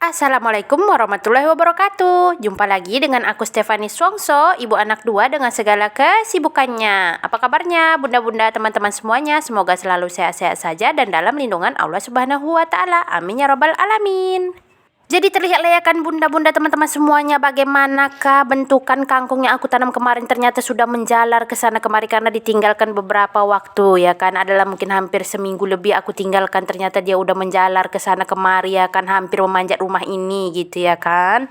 Assalamualaikum warahmatullahi wabarakatuh. Jumpa lagi dengan aku Stefani Swongso, ibu anak dua dengan segala kesibukannya. Apa kabarnya bunda-bunda teman-teman semuanya? Semoga selalu sehat-sehat saja dan dalam lindungan Allah Subhanahu wa taala. Amin ya rabbal alamin. Jadi terlihat lah ya kan bunda-bunda teman-teman semuanya, bagaimanakah bentukan kangkung yang aku tanam kemarin ternyata sudah menjalar ke sana kemari karena ditinggalkan beberapa waktu ya kan. Adalah mungkin hampir seminggu lebih aku tinggalkan, ternyata dia udah menjalar ke sana kemari ya kan, hampir memanjat rumah ini gitu ya kan.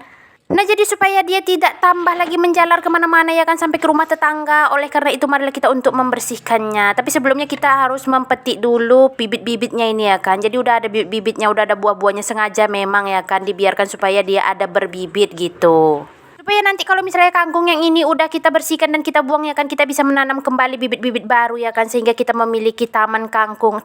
Nah jadi supaya dia tidak tambah lagi menjalar kemana-mana ya kan sampai ke rumah tetangga, oleh karena itu marilah kita untuk membersihkannya. Tapi sebelumnya kita harus mempetik dulu bibit-bibitnya ini ya kan. Jadi udah ada bibit-bibitnya, udah ada buah-buahnya, sengaja memang ya kan dibiarkan supaya dia ada berbibit gitu. Supaya nanti kalau misalnya kangkung yang ini udah kita bersihkan dan kita buang ya kan, kita bisa menanam kembali bibit-bibit baru ya kan, sehingga kita memiliki taman kangkung,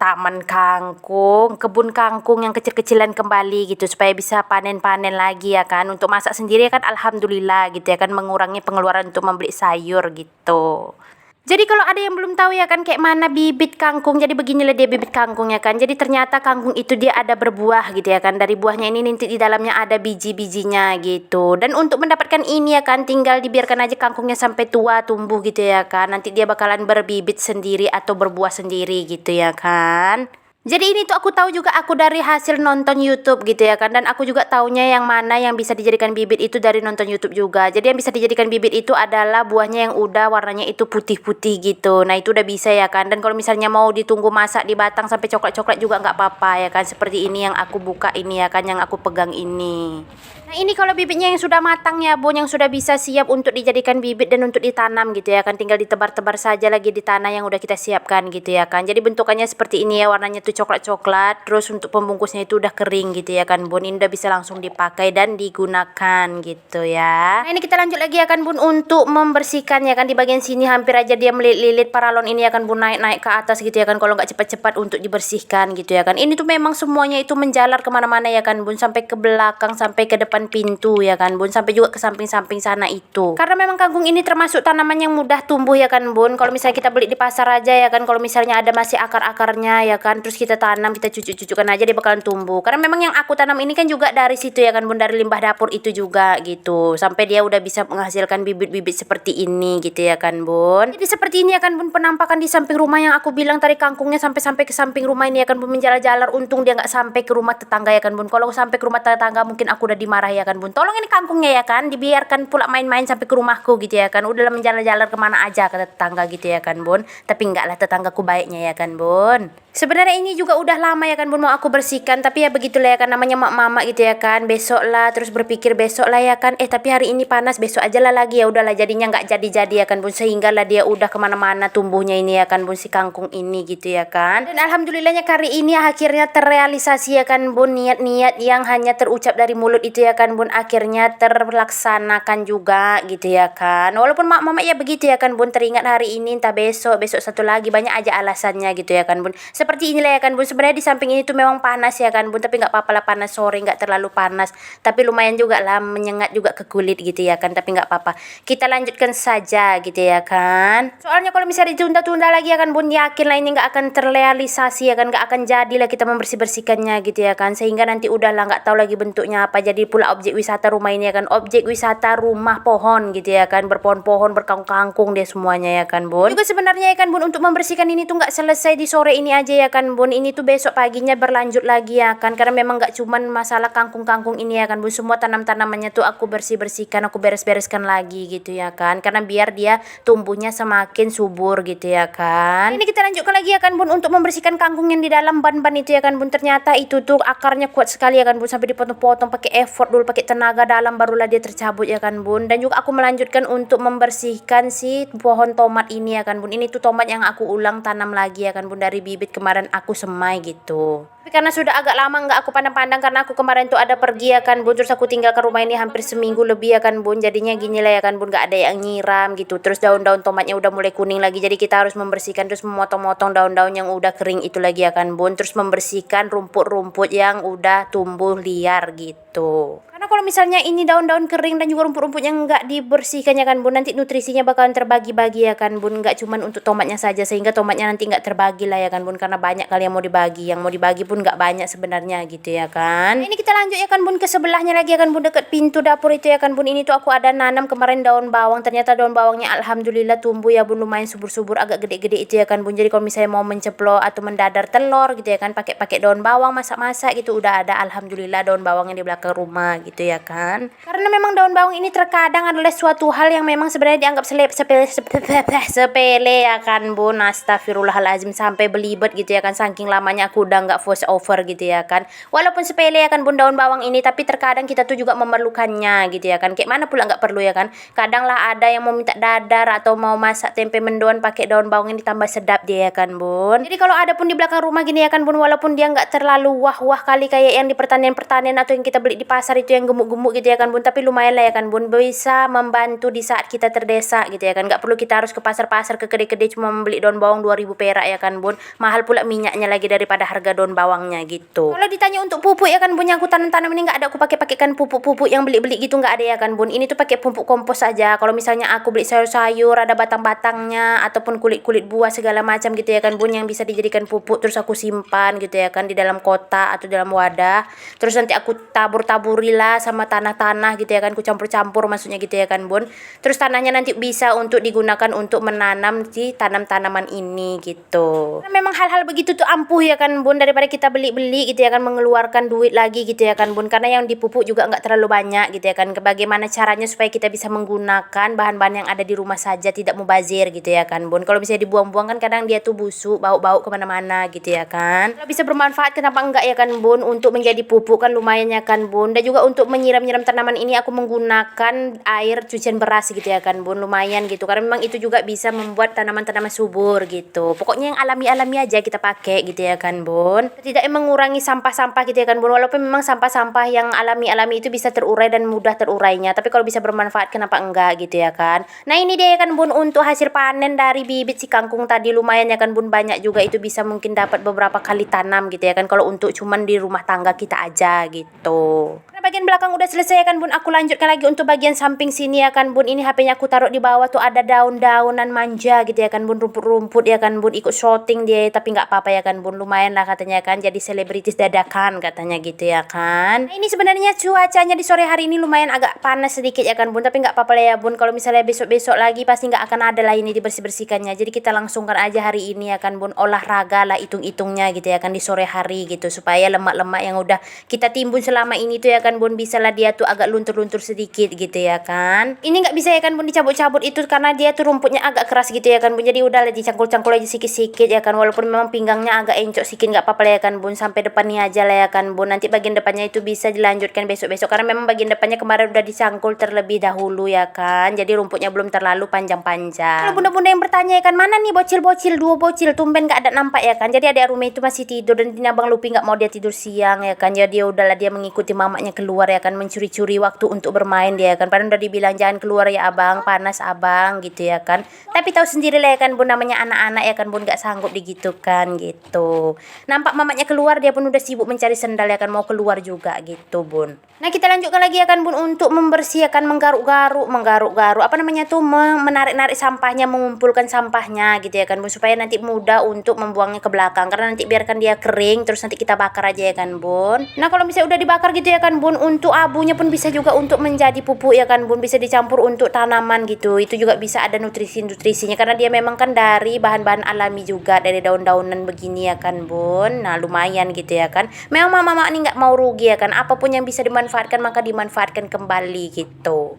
kebun kangkung yang kecil-kecilan kembali gitu, supaya bisa panen-panen lagi ya kan. Untuk masak sendiri ya kan alhamdulillah gitu ya kan, mengurangi pengeluaran untuk membeli sayur gitu. Jadi kalau ada yang belum tahu ya kan kayak mana bibit kangkung, jadi beginilah dia bibit kangkung ya kan. Jadi ternyata kangkung itu dia ada berbuah gitu ya kan. Dari buahnya ini nanti di dalamnya ada biji-bijinya gitu. Dan untuk mendapatkan ini ya kan, tinggal dibiarkan aja kangkungnya sampai tua tumbuh gitu ya kan. Nanti dia bakalan berbibit sendiri atau berbuah sendiri gitu ya kan. Jadi ini tuh aku tahu juga aku dari hasil nonton YouTube gitu ya kan, dan aku juga taunya yang mana yang bisa dijadikan bibit itu dari nonton YouTube juga. Jadi yang bisa dijadikan bibit itu adalah buahnya yang udah warnanya itu putih-putih gitu. Nah itu udah bisa ya kan. Dan kalau misalnya mau ditunggu masak di batang sampai coklat-coklat juga nggak apa-apa ya kan. Seperti ini yang aku buka ini ya kan, yang aku pegang ini. Nah ini kalau bibitnya yang sudah matang ya bun, yang sudah bisa siap untuk dijadikan bibit dan untuk ditanam gitu ya kan. Tinggal ditebar-tebar saja lagi di tanah yang udah kita siapkan gitu ya kan. Jadi bentukannya seperti ini ya, warnanya tuh coklat-coklat. Terus untuk pembungkusnya itu udah kering gitu ya kan bun. Ini udah bisa langsung dipakai dan digunakan gitu ya. Nah ini kita lanjut lagi ya kan bun untuk membersihkan ya kan. Di bagian sini hampir aja dia melilit-lilit paralon ini ya kan bun, naik-naik ke atas gitu ya kan, kalau nggak cepat-cepat untuk dibersihkan gitu ya kan. Ini tuh memang semuanya itu menjalar kemana-mana ya kan bun, sampai ke belakang, sampai ke depan pintu ya kan bun, sampai juga ke samping-samping sana itu. Karena memang kangkung ini termasuk tanaman yang mudah tumbuh ya kan bun. Kalau misalnya kita beli di pasar aja ya kan, kalau misalnya ada masih akar-akarnya ya kan, terus kita tanam, kita cucuk-cucukkan aja dia bakalan tumbuh. Karena memang yang aku tanam ini kan juga dari situ ya kan bun, dari limbah dapur itu juga gitu, sampai dia udah bisa menghasilkan bibit-bibit seperti ini gitu ya kan bun. Jadi seperti ini ya kan bun penampakan di samping rumah yang aku bilang tadi, kangkungnya sampai ke samping rumah ini ya kan bun, menjalar-jalar. Untung dia nggak sampai ke rumah tetangga ya kan bun. Kalau sampai ke rumah tetangga mungkin aku udah dimarah ya kan bun. Tolong ini kangkungnya ya kan dibiarkan pula main-main sampai ke rumahku gitu ya kan. Udahlah menjalar-jalar kemana aja ke tetangga gitu ya kan bun. Tapi enggak lah, tetanggaku baiknya ya kan bun. Sebenarnya ini juga udah lama ya kan bun mau aku bersihkan, tapi ya begitulah ya kan, namanya mak mama gitu ya kan. Besok lah, terus berpikir besok lah ya kan. Tapi hari ini panas, besok aja lah lagi, ya udahlah jadinya nggak jadi-jadi ya kan bun. Sehingga lah dia udah kemana-mana tumbuhnya ini ya kan bun, si kangkung ini gitu ya kan. Dan alhamdulillahnya kali ini akhirnya terrealisasi ya kan bun, niat-niat yang hanya terucap dari mulut itu ya kan bun, akhirnya terlaksanakan juga gitu ya kan. Walaupun mak mama ya begitu ya kan bun, teringat hari ini entah besok, besok satu lagi, banyak aja alasannya gitu ya kan bun. Seperti inilah ya kan bun, sebenarnya di samping ini tuh memang panas ya kan bun, tapi nggak apa-apa lah, panas sore nggak terlalu panas, tapi lumayan juga lah menyengat juga ke kulit gitu ya kan. Tapi nggak apa-apa, kita lanjutkan saja gitu ya kan. Soalnya kalau misalnya ditunda-tunda lagi ya kan bun, yakin lah ini nggak akan terrealisasi ya kan, nggak akan jadilah kita membersih-bersihkannya gitu ya kan. Sehingga nanti udahlah nggak tahu lagi bentuknya apa, jadi pula objek wisata rumah ini ya kan, objek wisata rumah pohon gitu ya kan, berpohon-pohon, berkangkung-kangkung dia semuanya ya kan bun. Juga sebenarnya ya kan bun, untuk membersihkan ini tuh nggak selesai di sore ini aja ya kan bun, ini tuh besok paginya berlanjut lagi ya kan. Karena memang nggak cuman masalah kangkung-kangkung ini ya kan bun, semua tanam-tanamannya tuh aku bersih-bersihkan, aku beres-bereskan lagi gitu ya kan, karena biar dia tumbuhnya semakin subur gitu ya kan. Ini kita lanjutkan lagi ya kan bun untuk membersihkan kangkung yang di dalam ban-ban itu ya kan bun. Ternyata itu tuh akarnya kuat sekali ya kan bun, sampai dipotong-potong pakai effort dulu, pakai tenaga dalam, barulah dia tercabut ya kan bun. Dan juga aku melanjutkan untuk membersihkan si pohon tomat ini ya kan bun. Ini tuh tomat yang aku ulang tanam lagi ya kan bun, dari bibit kemarin aku semai gitu. Tapi karena sudah agak lama nggak aku pandang-pandang, karena aku kemarin tuh ada pergi ya kan bun, terus aku tinggalkan rumah ini hampir seminggu lebih ya kan bun. Jadinya gini lah ya kan bun, nggak ada yang nyiram gitu. Terus daun-daun tomatnya udah mulai kuning lagi, jadi kita harus membersihkan, terus memotong-motong daun-daun yang udah kering itu lagi ya kan bun. Terus membersihkan rumput-rumput yang udah tumbuh liar gitu. Karena kalau misalnya ini daun-daun kering dan juga rumput-rumput yang nggak dibersihkan ya kan bun, nanti nutrisinya bakalan terbagi-bagi ya kan bun, nggak cuman untuk tomatnya saja, sehingga tomatnya nanti nggak terbagi lah ya kan bun, karena banyak kali yang mau dibagi pun nggak banyak sebenarnya gitu ya kan. Nah, ini kita lanjut ya kan bun ke sebelahnya lagi ya kan bun, deket pintu dapur itu ya kan bun. Ini tuh aku ada nanam kemarin daun bawang, ternyata daun bawangnya alhamdulillah tumbuh ya bun, lumayan subur-subur, agak gede-gede itu ya kan bun. Jadi kalau misalnya mau menceplok atau mendadar telur gitu ya kan, pakai daun bawang masak-masak gitu, udah ada alhamdulillah daun bawang yang di belakang rumah gitu ya kan. Karena memang daun bawang ini terkadang adalah suatu hal yang memang sebenarnya dianggap sepele ya kan bun. Astagfirullahalazim, sampai belibet gitu ya kan, saking lamanya aku udah nggak voice over gitu ya kan. Walaupun sepele ya kan bun daun bawang ini, tapi terkadang kita tuh juga memerlukannya gitu ya kan. Kayak mana pula nggak perlu ya kan. Kadang lah ada yang mau minta dadar atau mau masak tempe mendoan pakai daun bawang ini, tambah sedap dia ya kan bun. Jadi kalau ada pun di belakang rumah gini ya kan bun, walaupun dia nggak terlalu wah-wah kali kayak yang di pertanian-pertanian atau yang kita beli di pasar itu yang gemuk-gemuk gitu ya kan bun, tapi lumayan lah ya kan bun, bisa membantu di saat kita terdesak gitu ya kan. Nggak perlu kita harus ke pasar-pasar ke kedai-kedai cuma membeli daun bawang 2000 perak ya kan bun, mahal pula minyaknya lagi daripada harga daun bawangnya gitu. Kalau ditanya untuk pupuk ya kan bun, yang aku tanam-tanam ini nggak ada aku pakai-pakaikan pupuk-pupuk yang beli-beli gitu, nggak ada ya kan bun. Ini tuh pakai pupuk kompos aja. Kalau misalnya aku beli sayur-sayur ada batang-batangnya ataupun kulit-kulit buah segala macam gitu ya kan bun, yang bisa dijadikan pupuk, terus aku simpan gitu ya kan di dalam kotak atau dalam wadah, terus nanti aku tabur-taburi lah sama tanah-tanah gitu ya kan, aku campur-campur maksudnya gitu ya kan bun. Terus tanahnya nanti bisa untuk digunakan untuk menanam di tanam-tanaman ini gitu. Karena memang hal-hal begitu tuh ampuh ya kan bun, daripada kita beli-beli gitu ya kan, mengeluarkan duit lagi gitu ya kan bun, karena yang dipupuk juga nggak terlalu banyak gitu ya kan. Bagaimana caranya supaya kita bisa menggunakan bahan-bahan yang ada di rumah saja, tidak mubazir gitu ya kan bun. Kalau misalnya dibuang-buang kan kadang dia tuh busuk, bau-bau kemana-mana gitu ya kan. Kalau bisa bermanfaat kenapa enggak ya kan bun, untuk menjadi pupuk kan lumayan ya kan bun. Dan juga untuk menyiram-nyiram tanaman ini aku menggunakan air cucian beras gitu ya kan bun, lumayan gitu, karena memang itu juga bisa membuat tanaman-tanaman subur gitu. Pokoknya yang alami-alami aja kita pakai gitu ya kan bun, tidak mengurangi sampah-sampah gitu ya kan bun. Walaupun memang sampah-sampah yang alami-alami itu bisa terurai dan mudah terurainya, tapi kalau bisa bermanfaat kenapa enggak gitu ya kan. Nah ini dia ya kan bun, untuk hasil panen dari bibit si kangkung tadi lumayan ya kan bun, banyak juga, itu bisa mungkin dapat beberapa kali tanam gitu ya kan, kalau untuk cuman di rumah tangga kita aja gitu. Nah bagian belakang udah selesai ya kan bun, aku lanjutkan lagi untuk bagian samping sini ya kan bun. Ini HP-nya aku taruh di bawah tuh, ada daun-daunan manja gitu ya kan bun, rumput-rumput ya kan bun, ikut shooting dia, tapi nggak apa-apa ya kan bun, lumayan lah katanya kan, jadi selebritis dadakan katanya gitu ya kan. Nah ini sebenarnya cuacanya di sore hari ini lumayan agak panas sedikit ya kan bun, tapi nggak apa-apa lah ya bun. Kalau misalnya besok-besok lagi pasti nggak akan ada lah ini dibersih-bersihkannya, jadi kita langsungkan aja hari ini ya kan bun, olahraga lah hitung-hitungnya gitu ya kan di sore hari gitu, supaya lemak-lemak yang udah kita timbun selama ini tuh ya kan bun, bisa lah dia tuh agak luntur-luntur sedikit gitu ya kan. Ini nggak bisa ya kan bun dicabut-cabut itu, karena dia tuh rumputnya agak keras gitu ya kan bun, jadi udah lah dicangkul-cangkul aja sikit-sikit ya kan, walaupun memang pinggangnya agak encok sedikit nggak apa-apa lah ya kan bun, sampai depannya aja lah ya kan bun. Nanti bagian depannya itu bisa dilanjutkan besok-besok, karena memang bagian depannya kemarin udah dicangkul terlebih dahulu ya kan, jadi rumputnya belum terlalu panjang-panjang. Kalau bunda-bunda yang bertanya ya kan, mana nih bocil-bocil, dua bocil tumben nggak ada nampak ya kan, jadi adik Rumi itu masih tidur, dan ini abang Lupi nggak mau dia tidur siang ya kan, jadi dia udahlah dia mengikuti mamanya keluar ya kan, mencuri-curi waktu untuk bermain dia ya kan. Padahal udah dibilang jangan keluar ya abang, panas abang gitu ya kan, tapi tahu sendiri lah ya kan bun, namanya anak-anak ya kan bun, nggak sanggup digitukan gitu. Nampak mamanya keluar dia pun udah sibuk mencari sendal ya kan, mau keluar juga gitu bun. Nah kita lanjutkan lagi ya kan bun, untuk membersihkan, menggaruk-garuk apa namanya tuh, menarik-narik sampahnya, mengumpulkan sampahnya gitu ya kan bun, supaya nanti mudah untuk membuangnya ke belakang, karena nanti biarkan dia kering terus nanti kita bakar aja ya kan bun. Nah kalau misalnya udah dibakar gitu ya kan bun, untuk abunya pun bisa juga untuk menjadi pupuk ya kan bun, bisa dicampur untuk tanaman gitu, itu juga bisa ada nutrisi-nutrisinya, karena dia memang kan dari bahan-bahan alami juga, dari daun-daunan begini ya kan bun. Nah lumayan gitu ya kan, memang mama-mama ini nggak mau rugi ya kan, apapun yang bisa dimanfaatkan maka dimanfaatkan kembali gitu.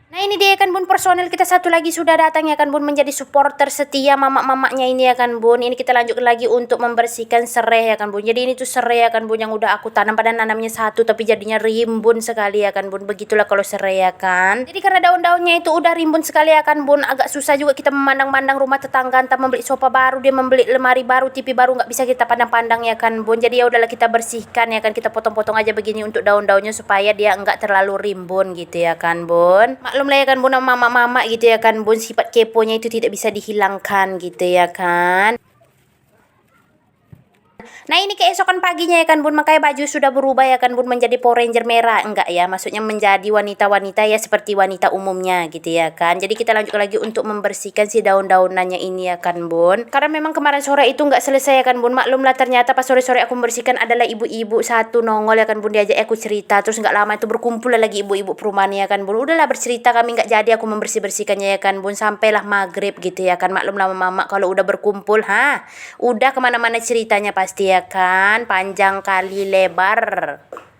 Nah ini dia kan bun, personel kita satu lagi sudah datang ya kan bun, menjadi supporter setia mamak-mamaknya ini ya kan bun. Ini kita lanjutkan lagi untuk membersihkan serai ya kan bun. Jadi ini tuh serai ya kan bun, yang udah aku tanam, pada nanamnya satu tapi jadinya rimbun sekali ya kan bun. Begitulah kalau serai ya kan. Jadi karena daun-daunnya itu udah rimbun sekali ya kan bun, agak susah juga kita memandang-mandang rumah tetangga, entah membeli sofa baru, dia membeli lemari baru, TV baru, nggak bisa kita pandang-pandang ya kan bun. Jadi ya udahlah kita bersihkan ya kan, kita potong-potong aja begini untuk daun-daunnya supaya dia nggak terlalu rimbun gitu ya kan bun. Maklum lah ya kan bun, mama-mama gitu ya kan bun, sifat keponya itu tidak bisa dihilangkan gitu ya kan. Nah ini keesokan paginya ya kan bun, makanya baju sudah berubah ya kan bun menjadi Power Ranger merah. Enggak ya, maksudnya menjadi wanita-wanita ya seperti wanita umumnya gitu ya kan. Jadi kita lanjut lagi untuk membersihkan si daun-daunannya ini ya kan bun. Karena memang kemarin sore itu enggak selesai ya kan bun. Maklumlah ternyata pas sore-sore aku membersihkan adalah ibu-ibu satu nongol ya kan bun, diajak aku cerita. Terus enggak lama itu berkumpul lagi ibu-ibu perumahan ya kan bun. Udahlah bercerita, kami enggak jadi aku membersih-bersihkannya ya kan bun. Sampailah maghrib gitu ya kan. Maklumlah mama kalau udah berkumpul udah kemana-mana ceritanya pasti ya kan, panjang kali lebar.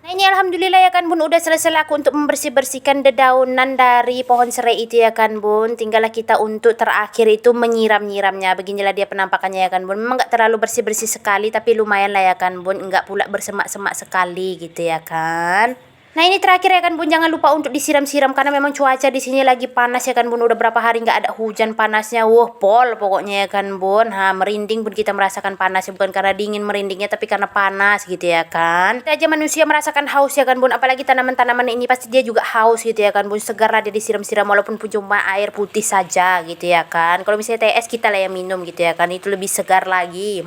Nah ini alhamdulillah ya kan bun, udah selesai aku untuk membersih-bersihkan dedaunan dari pohon serai itu ya kan bun. Tinggallah kita untuk terakhir itu menyiram-nyiramnya. Beginilah dia penampakannya ya kan bun. Memang gak terlalu bersih-bersih sekali, tapi lumayan lah ya kan bun. Enggak pula bersemak-semak sekali gitu ya kan. Nah ini terakhir ya kan bun, jangan lupa untuk disiram-siram karena memang cuaca di sini lagi panas ya kan bun. Udah berapa hari nggak ada hujan, panasnya pol pokoknya ya kan bun. Merinding pun kita merasakan panas, bukan karena dingin merindingnya tapi karena panas gitu ya kan. Kita aja manusia merasakan haus ya kan bun, apalagi tanaman-tanaman ini pasti dia juga haus gitu ya kan bun. Segar lah dia disiram-siram walaupun pun cuma air putih saja gitu ya kan. Kalau misalnya TS kita lah yang minum gitu ya kan, itu lebih segar lagi.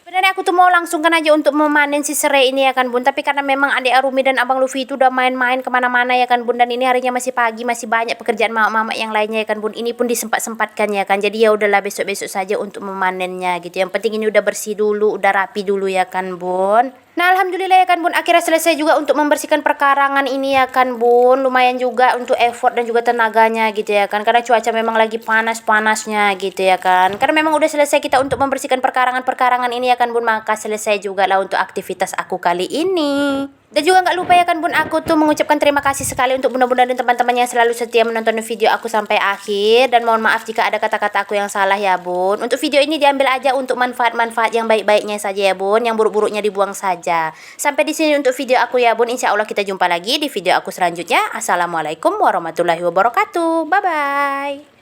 Sebenarnya aku tuh mau langsungkan aja untuk memanen si serai ini ya kan bun, tapi karena memang adik Arumi dan abang Luffy itu udah main-main kemana-mana ya kan bun, dan ini harinya masih pagi, masih banyak pekerjaan mama-mama yang lainnya ya kan bun. Ini pun disempat-sempatkan ya kan, jadi ya udahlah besok-besok saja untuk memanennya gitu. Yang penting ini udah bersih dulu, udah rapi dulu ya kan bun. Nah alhamdulillah ya kan bun, akhirnya selesai juga untuk membersihkan perkarangan ini ya kan bun. Lumayan juga untuk effort dan juga tenaganya gitu ya kan, karena cuaca memang lagi panas-panasnya gitu ya kan. Karena memang udah selesai kita untuk membersihkan perkarangan-perkarangan ini ya kan bun, maka selesai juga lah untuk aktivitas aku kali ini. Dan juga nggak lupa ya kan bun, aku tuh mengucapkan terima kasih sekali untuk bunda-bunda dan teman-teman yang selalu setia menonton video aku sampai akhir. Dan mohon maaf jika ada kata-kata aku yang salah ya bun. Untuk video ini diambil aja untuk manfaat-manfaat yang baik-baiknya saja ya bun, yang buruk-buruknya dibuang saja. Sampai di sini untuk video aku ya bun. Insya Allah kita jumpa lagi di video aku selanjutnya. Assalamualaikum warahmatullahi wabarakatuh. Bye-bye.